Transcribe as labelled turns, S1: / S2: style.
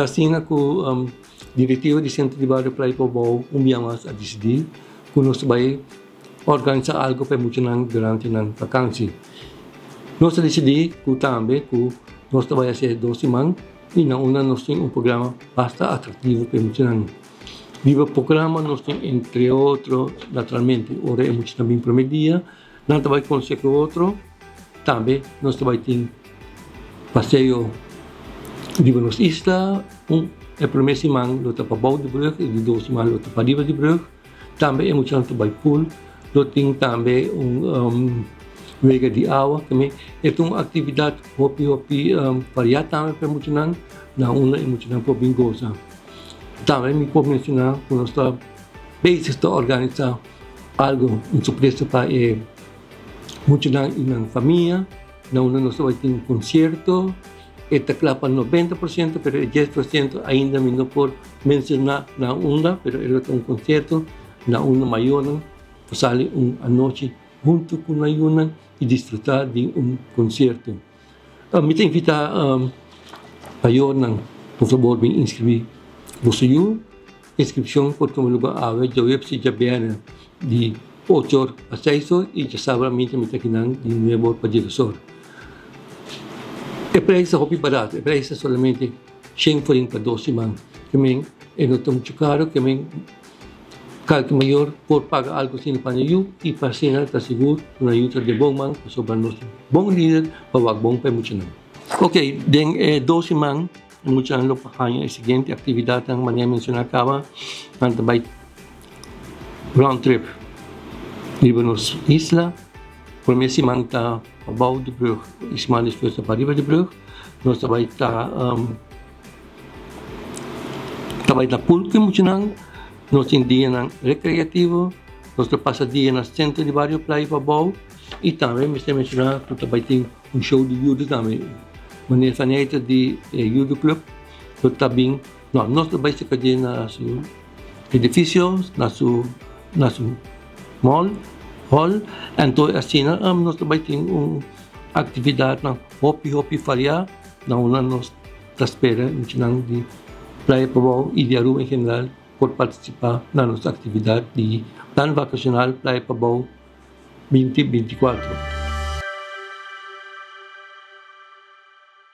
S1: Assim, o diretivo de Centro de Barrio Praia Pombal a decidir que nós vai organizar algo para muito durante a vacância. Nós decidimos que também que nós vai fazer 2 semanas e na uma nós temos programa bastante atrativo para muito Viva programa nós temos entre outros, naturalmente, ora é muito também para o dia, não vai conseguir outro, também nós vai ter passeio Viva nos isla, é primeira semana luta para Bouw de Brug, e 2 semanas luta para Riva de Brug. Também é muito para pool, tem também vega de água, também é uma atividade hopi variada também para muito na uma é muito para bingosa. Também me pode mencionar que nós está bem a organizar algo, surpresa para muito na família, na uma nós vai ter concerto. Está claro para 90%, pero el 10% ainda não por mencionar na onda, pero ele tem concerto na onda maior, sale uma noite junto com a Yuna e desfrutar de concerto. Me tem invitar a Yuna, por favor, me inscrever. Você inscrição por como lugar a ver, eu se já bem de 8 a 6 e já sabe a mim que me está aqui de novo para diretor. O preço é muito barato, o preço é somente 100 forint para 2 semanas. Também é não tão caro, também calque maior por pagar algo assim para eu e para ser está seguro, uma ajuda de bom man, sobre nós bom líder para o bom para muito não. Ok, den 2 semanas, muito não lo pahanha a seguinte atividade ang maneira mencionar acaba, ante vai round trip. Libanos isla, primeira semana está a Bouw de Brug, semana depois para Riva de Brug, nós vai estar pool que muito nós tem dia recreativo, nós passa dia no centro de Barrio Praia Pombal e também me está mencionando que vai ter show de judo também, maneira faneita de judo club, também nós vai se fazer na seu edifício, na seu mall. Então, assim, nós também temos atividade na hopi faria, na uma nós esperamos de Praia Pombal e de Aruba em geral por participar na nossa atividade de plano vacacional Praia Pombal 2024.